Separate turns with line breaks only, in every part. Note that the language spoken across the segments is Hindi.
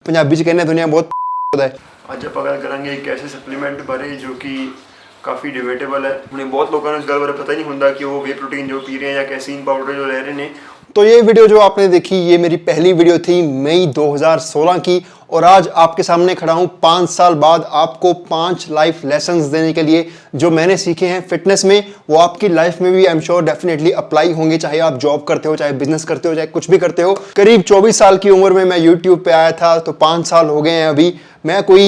पंजाबी च कहने दुनिया बहुत है।
ਅੱਜ ਆਪਾਂ ਗੱਲ ਕਰਾਂਗੇ ਇੱਕ ਐਸੇ ਸਪਲੀਮੈਂਟ ਬਾਰੇ ਜੋ ਕਿ ਕਾਫੀ ਡਿਬੇਟੇਬਲ ਹੈ। ਹੁਣੇ ਬਹੁਤ ਲੋਕਾਂ ਨੂੰ ਇਸ ਗੱਲ ਬਾਰੇ ਪਤਾ ਹੀ ਨਹੀਂ ਹੁੰਦਾ ਕਿ ਉਹ ਵੇ ਪ੍ਰੋਟੀਨ ਜੋ ਪੀ ਰਹੇ हैं या कैसीन पाउडर जो ले रहे हैं।
तो ये वीडियो जो आपने देखी ये मेरी पहली वीडियो थी मई 2016 की, और आज आपके सामने खड़ा हूँ 5 साल बाद आपको 5 लाइफ लेसन्स देने के लिए जो मैंने सीखे हैं फिटनेस में, वो आपकी लाइफ में भी I am sure definitely apply होंगे, चाहे आप जॉब करते हो, चाहे बिजनेस करते हो, चाहे कुछ भी करते हो। करीब 24 साल की उम्र में मैं यूट्यूब पे आया था, तो 5 साल हो गए हैं अभी। मैं कोई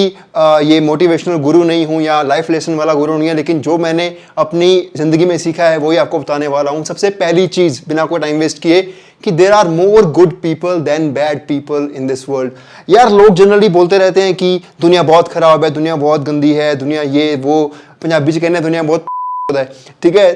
ये मोटिवेशनल गुरु नहीं हूँ या लाइफ लेसन वाला गुरु नहीं है, लेकिन जो मैंने अपनी ज़िंदगी में सीखा है वही आपको बताने वाला हूँ। सबसे पहली चीज़ बिना कोई टाइम वेस्ट किए कि there are more good people than bad people in this world. यार लोग जनरली बोलते रहते हैं कि दुनिया बहुत ख़राब है, दुनिया बहुत गंदी है, दुनिया ये वो, पंजाबी च कहने दुनिया बहुत है, ठीक है।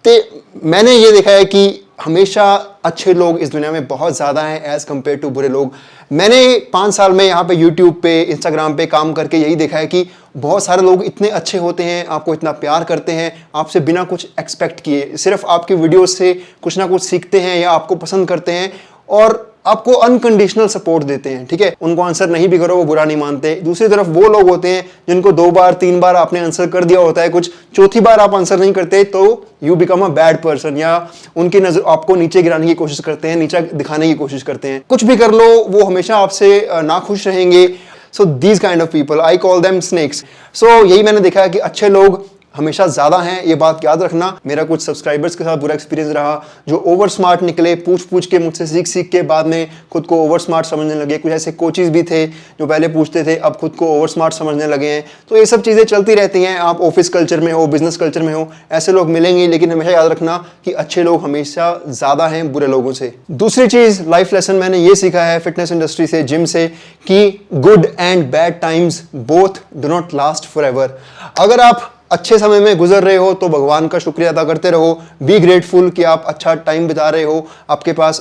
ते मैंने ये देखा है कि हमेशा अच्छे लोग इस दुनिया में बहुत ज़्यादा हैं एज़ कम्पेयर टू बुरे लोग। मैंने 5 साल में यहाँ पे यूट्यूब पे, इंस्टाग्राम पे काम करके यही देखा है कि बहुत सारे लोग इतने अच्छे होते हैं, आपको इतना प्यार करते हैं, आपसे बिना कुछ एक्सपेक्ट किए, सिर्फ आपकी वीडियोस से कुछ ना कुछ सीखते हैं या आपको पसंद करते हैं और आपको अनकंडीशनल सपोर्ट देते हैं, ठीक है। उनको आंसर नहीं भी करो वो बुरा नहीं मानते। दूसरी तरफ वो लोग होते हैं जिनको 2 बार 3 बार आपने आंसर कर दिया होता है, कुछ चौथी बार आप आंसर नहीं करते तो you become a bad person, या उनकी नजर आपको नीचे गिराने की कोशिश करते हैं, नीचा दिखाने की कोशिश करते हैं। कुछ भी कर लो वो हमेशा आपसे नाखुश रहेंगे। So these kind of people I call them snakes. So यही मैंने देखा है कि अच्छे लोग हमेशा ज़्यादा हैं, ये बात याद रखना। मेरा कुछ सब्सक्राइबर्स के साथ बुरा एक्सपीरियंस रहा, जो ओवर स्मार्ट निकले, पूछ के मुझसे सीख के बाद में खुद को ओवर स्मार्ट समझने लगे। कुछ ऐसे कोचेस भी थे जो पहले पूछते थे, अब खुद को ओवर स्मार्ट समझने लगे हैं। तो ये सब चीज़ें चलती रहती हैं, आप ऑफिस कल्चर में हो, बिजनेस कल्चर में हो, ऐसे लोग मिलेंगे, लेकिन हमेशा याद रखना कि अच्छे लोग हमेशा ज़्यादा हैं बुरे लोगों से। दूसरी चीज़ लाइफ लेसन मैंने ये सीखा है फिटनेस इंडस्ट्री से, जिम से, कि good and bad times both do not last for ever. अगर आप अच्छे समय में गुजर रहे हो तो भगवान का शुक्रिया अदा करते रहो, बी ग्रेटफुल कि आप अच्छा टाइम बिता रहे हो, आपके पास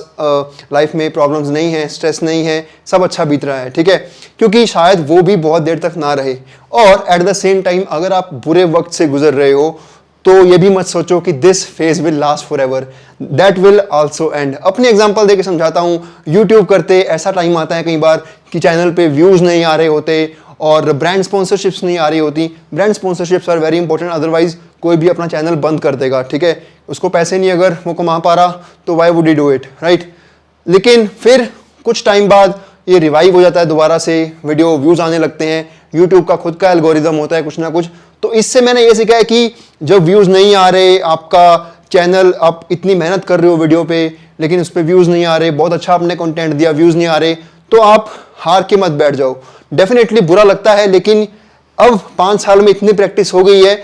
लाइफ में प्रॉब्लम्स नहीं है, स्ट्रेस नहीं है, सब अच्छा बीत रहा है, ठीक है, क्योंकि शायद वो भी बहुत देर तक ना रहे। और एट द सेम टाइम अगर आप बुरे वक्त से गुजर रहे हो तो ये भी मत सोचो कि this phase will last for ever, that will also and. अपनी एग्जाम्पल देके समझाता हूँ। यूट्यूब करते ऐसा टाइम आता है कई बार कि चैनल पे व्यूज़ नहीं आ रहे होते और ब्रांड स्पॉन्सरशिप्स नहीं आ रही होती। Brand sponsorships are very important, otherwise कोई भी अपना चैनल बंद कर देगा, ठीक है। उसको पैसे नहीं अगर वो कमा पा रहा तो why would he do it, right. लेकिन फिर कुछ टाइम बाद ये रिवाइव हो जाता है, दोबारा से वीडियो व्यूज़ आने लगते हैं। यूट्यूब का खुद का एल्गोरिदम होता है कुछ ना कुछ। तो इससे मैंने ये सीखा है कि जब व्यूज़ नहीं आ रहे, आपका चैनल, आप इतनी मेहनत कर रहे हो वीडियो पे लेकिन उस पर व्यूज़ नहीं आ रहे, बहुत अच्छा आपने कंटेंट दिया, व्यूज़ नहीं आ रहे, तो आप हार के मत बैठ जाओ। डेफिनेटली बुरा लगता है, लेकिन अब 5 साल में इतनी प्रैक्टिस हो गई है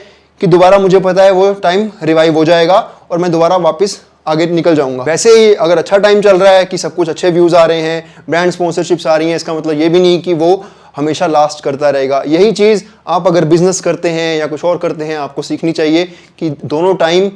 कि दोबारा मुझे पता है वो टाइम रिवाइव हो जाएगा और मैं दोबारा वापस आगे निकल जाऊंगा। वैसे ही अगर अच्छा टाइम चल रहा है कि सब कुछ अच्छे व्यूज़ आ रहे हैं, ब्रांड स्पॉन्सरशिप्स आ रही हैं, इसका मतलब ये भी नहीं कि वो हमेशा लास्ट करता रहेगा। यही चीज़ आप अगर बिजनेस करते हैं या कुछ और करते हैं, आपको सीखनी चाहिए कि दोनों टाइम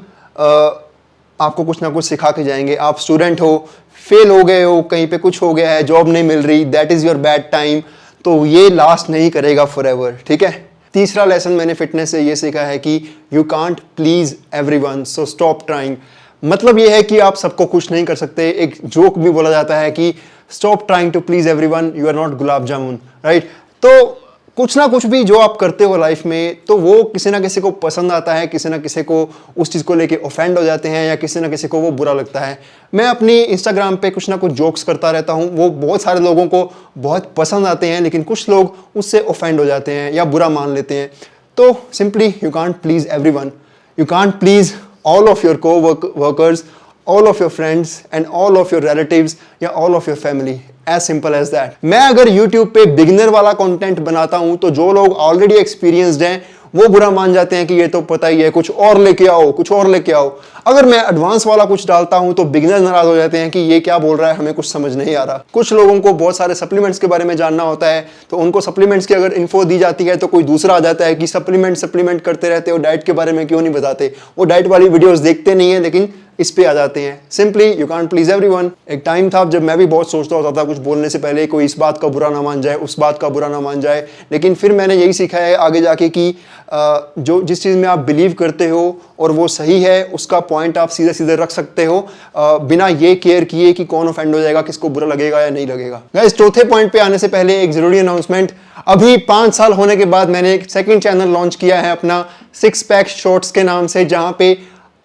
आपको कुछ ना कुछ सिखा के जाएंगे। आप स्टूडेंट हो, फेल हो गए हो, कहीं पे कुछ हो गया है, जॉब नहीं मिल रही, that is your bad time, तो ये लास्ट नहीं करेगा फॉर एवर, ठीक है। तीसरा लेसन मैंने फिटनेस से ये सीखा है कि you can't please everyone, so stop trying. मतलब ये है कि आप सबको खुश नहीं कर सकते। एक जोक भी बोला जाता है कि stop trying to please everyone, you are not gulab jamun, right. तो कुछ ना कुछ भी जो आप करते हो लाइफ में, तो वो किसी ना किसी को पसंद आता है, किसी ना किसी को उस चीज़ को लेके ऑफेंड हो जाते हैं, या किसी ना किसी को वो बुरा लगता है। मैं अपनी इंस्टाग्राम पे कुछ ना कुछ जोक्स करता रहता हूँ, वो बहुत सारे लोगों को बहुत पसंद आते हैं, लेकिन कुछ लोग उससे ऑफेंड हो जाते हैं या बुरा मान लेते हैं। तो simply you can't please everyone, you can't please all of your co-workers, all of your friends and all of your relatives या all of your family, as simple as that। मैं अगर YouTube पे बिगिनर वाला कंटेंट बनाता हूँ तो जो लोग ऑलरेडी एक्सपीरियंस्ड हैं वो बुरा मान जाते हैं कि ये तो पता ही है, कुछ और लेके आओ, कुछ और लेके आओ। अगर मैं एडवांस वाला कुछ डालता हूं तो बिगिनर नाराज हो जाते हैं कि ये क्या बोल रहा है, हमें कुछ समझ नहीं आ रहा। कुछ लोगों को बहुत सारे सप्लीमेंट्स के बारे में जानना होता है, तो उनको सप्लीमेंट्स की अगर इन्फो दी जाती है तो कोई दूसरा आ जाता है कि सप्लीमेंट करते रहते हो, डाइट के बारे में क्यों नहीं बताते। वो डाइट वाली वीडियोस देखते नहीं है लेकिन इस पे आ जाते हैं। Simply you can't please everyone. एक टाइम था जब मैं भी बहुत सोचता होता था कुछ बोलने से पहले कोई इस बात का बुरा ना मान जाए, उस बात का बुरा ना मान जाए, लेकिन फिर मैंने यही सीखा है आगे जाके कि जो जिस चीज़ में आप बिलीव करते हो और वो सही है उसका पॉइंट आप सीधे सीधे रख सकते हो बिना ये केयर किए कि कौन ऑफेंड हो जाएगा, किसको बुरा लगेगा या नहीं लगेगा। गाइस, चौथे पॉइंट पे आने से पहले एक जरूरी अनाउंसमेंट। अभी 5 साल होने के बाद मैंने एक सेकंड चैनल लॉन्च किया है अपना, 6 पैक शॉर्ट्स के नाम से, जहां पे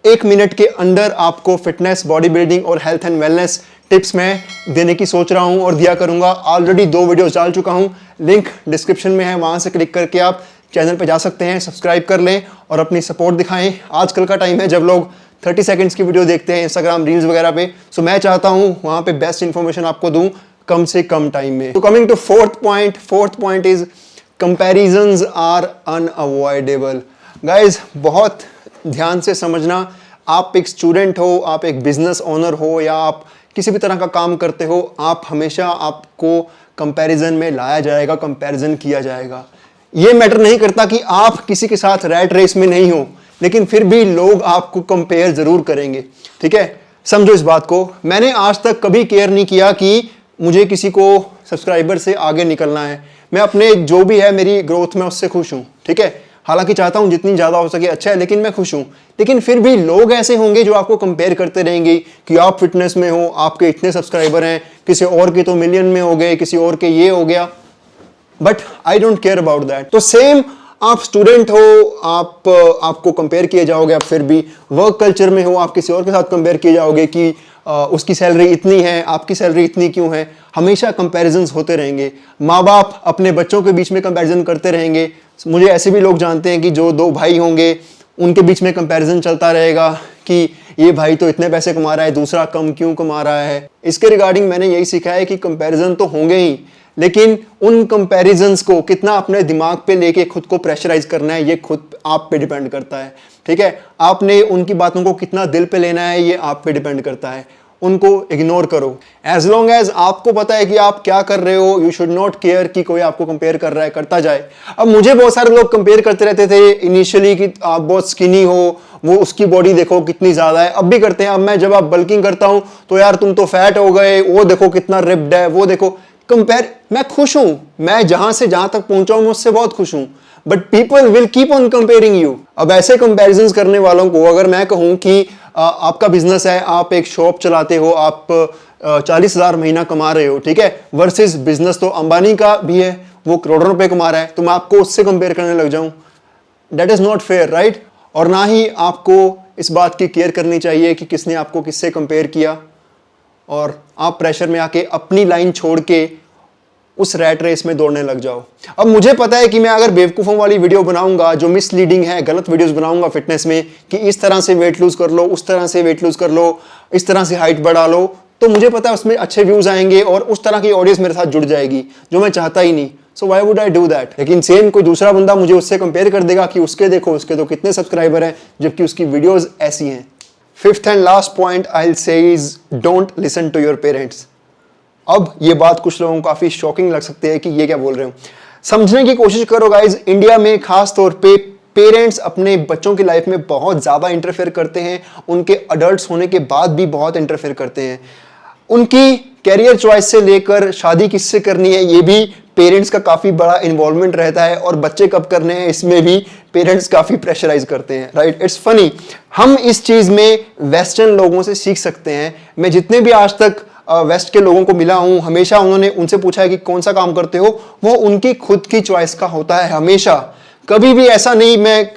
1 मिनट के अंदर आपको फिटनेस, बॉडी बिल्डिंग और हेल्थ एंड वेलनेस टिप्स मैं देने की सोच रहा हूं और दिया करूंगा। ऑलरेडी 2 वीडियोस डाल चुका हूं, लिंक डिस्क्रिप्शन में है, वहां से क्लिक करके आप चैनल पे जा सकते हैं, सब्सक्राइब कर लें और अपनी सपोर्ट दिखाएं। आजकल का टाइम है जब लोग 30 सेकंड्स की वीडियो देखते हैं इंस्टाग्राम रील्स वगैरह पे, सो मैं चाहता हूं वहां पे बेस्ट इंफॉर्मेशन आपको दूं कम से कम टाइम में। तो coming to fourth point is comparisons are unavoidable. Guys, बहुत ध्यान से समझना, आप एक स्टूडेंट हो, आप एक बिजनेस ओनर हो या आप किसी भी तरह का काम करते हो, आप हमेशा आपको कंपैरिजन में लाया जाएगा, कंपैरिजन किया जाएगा। ये मैटर नहीं करता कि आप किसी के साथ रैट रेस में नहीं हो, लेकिन फिर भी लोग आपको कंपेयर जरूर करेंगे। ठीक है, समझो इस बात को। मैंने आज तक कभी केयर नहीं किया कि मुझे किसी को सब्सक्राइबर से आगे निकलना है। मैं अपने जो भी है मेरी ग्रोथ में उससे खुश हूँ। ठीक है, हालांकि चाहता हूं जितनी ज्यादा हो सके अच्छा है, लेकिन मैं खुश हूं। लेकिन फिर भी लोग ऐसे होंगे जो आपको कंपेयर करते रहेंगे कि आप फिटनेस में हो, आपके इतने सब्सक्राइबर हैं, किसी और के तो मिलियन में हो गए, किसी और के ये हो गया। But I don't care about that. तो सेम आप स्टूडेंट हो, आपको कंपेयर किए जाओगे, आप फिर भी वर्क कल्चर में हो, आप किसी और के साथ कंपेयर किए जाओगे कि उसकी सैलरी इतनी है, आपकी सैलरी इतनी क्यों है। हमेशा कंपैरिजंस होते रहेंगे। माँ बाप अपने बच्चों के बीच में कंपैरिजन करते रहेंगे। मुझे ऐसे भी लोग जानते हैं कि जो 2 भाई होंगे उनके बीच में कंपैरिजन चलता रहेगा कि ये भाई तो इतने पैसे कमा रहा है, दूसरा कम क्यों कमा रहा है। इसके रिगार्डिंग मैंने यही सीखा है कि कंपैरिजन तो होंगे ही, लेकिन उन कंपैरिजंस को कितना अपने दिमाग पे लेके खुद को प्रेशराइज करना है, ये खुद आप पे डिपेंड करता है। ठीक है, आपने उनकी बातों को कितना दिल पे लेना है, ये आप पे डिपेंड करता है। उनको इग्नोर करो। एज लॉन्ग एज आपको पता है कि आप क्या कर रहे हो, यू शुड नॉट केयर कि कोई आपको कंपेयर कर रहा है, करता जाए। अब मुझे बहुत सारे लोग कंपेयर करते रहते थे इनिशियली कि आप बहुत स्किनी हो, वो उसकी बॉडी देखो कितनी ज्यादा है। अब भी करते हैं। अब मैं जब आप बल्किंग करता हूं तो यार तुम तो फैट हो गए, वो देखो कितना रिप्ड है, वो देखो। कंपेयर, मैं खुश हूं, मैं जहां से जहां तक पहुंचा हूं मैं उससे बहुत खुश हूं, but people will keep on comparing you. अब ऐसे कंपैरिजंस करने वालों को अगर मैं कहूं कि आपका बिजनेस है, आप एक शॉप चलाते हो, आप 40,000 महीना कमा रहे हो, ठीक है, वर्सेस बिजनेस तो अंबानी का भी है, वो करोड़ों रुपए कमा रहा है, तो मैं आपको उससे कंपेयर करने लग जाऊं, that is not fair, right. और ना ही आपको इस बात की केयर करनी चाहिए कि किसने आपको किससे कंपेयर किया और आप प्रेशर में आके अपनी लाइन छोड़ के उस रैट रेस में दौड़ने लग जाओ। अब मुझे पता है कि मैं अगर बेवकूफ़ों वाली वीडियो बनाऊंगा जो मिसलीडिंग है, गलत वीडियोस बनाऊंगा फिटनेस में कि इस तरह से वेट लूज कर लो, उस तरह से वेट लूज कर लो, इस तरह से हाइट बढ़ा लो, तो मुझे पता है उसमें अच्छे व्यूज आएंगे और उस तरह की ऑडियंस मेरे साथ जुड़ जाएगी जो मैं चाहता ही नहीं। So why would I do that. लेकिन सेम कोई दूसरा बंदा मुझे उससे कंपेयर कर देगा कि उसके देखो, उसके तो कितने सब्सक्राइबर हैं, जबकि उसकी वीडियोज ऐसी हैं। Fifth and last point I will say is don't listen to your parents. अब ये बात कुछ लोगों को काफी शॉकिंग लग सकती है कि ये क्या बोल रहे हो। समझने की कोशिश करो गाइज, इंडिया में खास तौर पे पेरेंट्स अपने बच्चों की लाइफ में बहुत ज्यादा इंटरफेयर करते हैं, उनके अडल्ट्स होने के बाद भी बहुत इंटरफेयर करते हैं। उनकी कैरियर चॉइस से लेकर शादी किससे करनी है ये भी पेरेंट्स का काफी बड़ा इन्वॉल्वमेंट रहता है, और बच्चे कब करने हैं इसमें भी पेरेंट्स काफी प्रेशराइज करते हैं, राइट। इट्स फनी, हम इस चीज में वेस्टर्न लोगों से सीख सकते हैं। मैं जितने भी आज तक वेस्ट के लोगों को मिला हूं, हमेशा उन्होंने उनसे पूछा है कि कौन सा काम करते हो, वो उनकी खुद की चॉइस का होता है हमेशा। कभी भी ऐसा नहीं मैं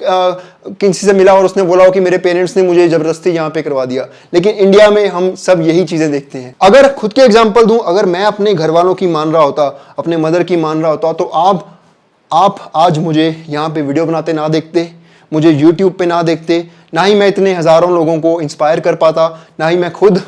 किसी से मिला और उसने बोला हो कि मेरे पेरेंट्स ने मुझे जबरदस्ती यहाँ पे करवा दिया। लेकिन इंडिया में हम सब यही चीजें देखते हैं। अगर खुद के एग्जांपल दूं, अगर मैं अपने घर वालों की मान रहा होता, अपने मदर की मान रहा होता, तो आप आज मुझे यहाँ पे वीडियो बनाते ना देखते, मुझे यूट्यूब पे ना देखते, ना ही मैं इतने हजारों लोगों को इंस्पायर कर पाता, ना ही मैं खुद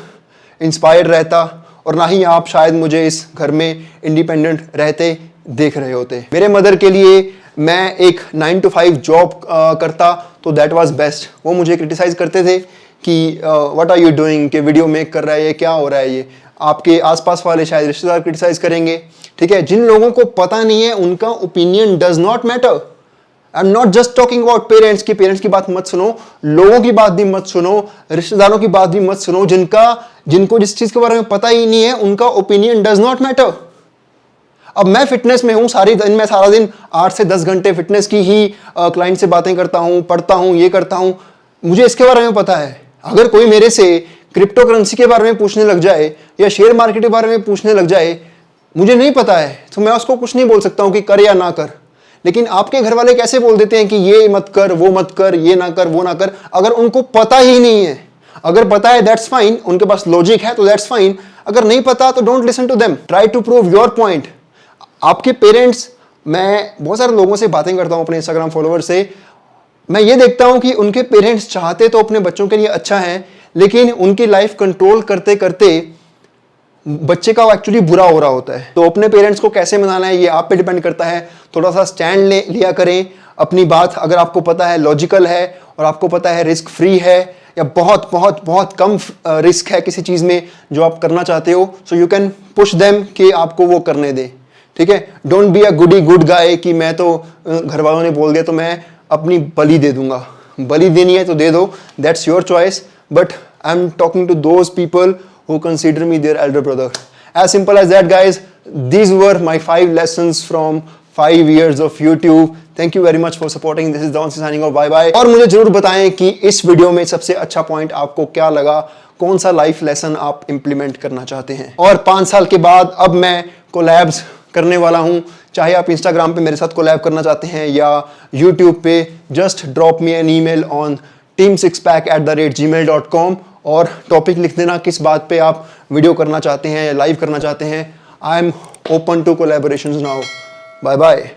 इंस्पायर रहता, और ना ही आप शायद मुझे इस घर में इंडिपेंडेंट रहते देख रहे होते। मेरे मदर के लिए मैं एक 9 to 5 जॉब करता तो दैट वाज बेस्ट। वो मुझे क्रिटिसाइज करते थे कि व्हाट आर यू डूइंग, कि वीडियो मेक कर रहा है, ये क्या हो रहा है। ये आपके आसपास वाले शायद रिश्तेदार क्रिटिसाइज करेंगे, ठीक है। जिन लोगों को पता नहीं है उनका opinion does not matter. I am not just talking about parents की बात मत सुनो, लोगों की बात भी मत सुनो, रिश्तेदारों की बात भी मत सुनो, जिनको जिस चीज के बारे में पता ही नहीं है, उनका ओपिनियन डज नॉट मैटर। अब मैं फिटनेस में हूं, सारा दिन 8 से 10 घंटे फिटनेस की ही क्लाइंट से बातें करता हूं, पढ़ता हूं, ये करता हूं, मुझे इसके बारे में पता है। अगर कोई मेरे से क्रिप्टो करेंसी के बारे में पूछने लग जाए या शेयर मार्केट के बारे में पूछने लग जाए, मुझे नहीं पता है, तो मैं उसको कुछ नहीं बोल सकता हूं कि कर या ना कर। लेकिन आपके घर वाले कैसे बोल देते हैं कि ये मत कर, वो मत कर, ये ना कर, वो ना कर, अगर उनको पता ही नहीं है। अगर पता है दैट्स फाइन, उनके पास लॉजिक है तो दैट्स फाइन, अगर नहीं पता तो don't listen to them, try to prove your point. आपके पेरेंट्स, मैं बहुत सारे लोगों से बातें करता हूं अपने इंस्टाग्राम फॉलोअर से, मैं ये देखता हूं कि उनके पेरेंट्स चाहते तो अपने बच्चों के लिए अच्छा है, लेकिन उनकी लाइफ कंट्रोल करते करते बच्चे का एक्चुअली बुरा हो रहा होता है। तो अपने पेरेंट्स को कैसे मनाना है ये आप पे डिपेंड करता है। थोड़ा सा स्टैंड लिया करें अपनी बात, अगर आपको पता है लॉजिकल है और आपको पता है रिस्क फ्री है या बहुत बहुत बहुत कम रिस्क है किसी चीज़ में जो आप करना चाहते हो, so you can push them कि आपको वो करने दे। ठीक है, don't be a goody good guy कि मैं तो घर वालों ने बोल दिया तो मैं अपनी बलि दे दूंगा। बलि देनी है तो दे दो, that's your choice, but I am talking to those people who consider me their elder brother. As simple as that, guys. These were my 5 lessons from 5 years of YouTube. Thank you very much for supporting. This is Don signing off. Bye bye. और मुझे जरूर बताएं कि इस वीडियो में सबसे अच्छा पॉइंट आपको क्या लगा, कौन सा लाइफ लेसन आप इंप्लीमेंट करना चाहते हैं। और 5 साल के बाद अब मैं कोलैब्स करने वाला हूं, चाहे आप इंस्टाग्राम पे मेरे साथ कोलैब करना चाहते हैं या यूट्यूब पे, just drop me an email on team6pack@gmail.com और टॉपिक लिख देना किस बात पे आप वीडियो करना चाहते हैं या लाइव करना चाहते हैं। I am open to collaborations now. Bye bye.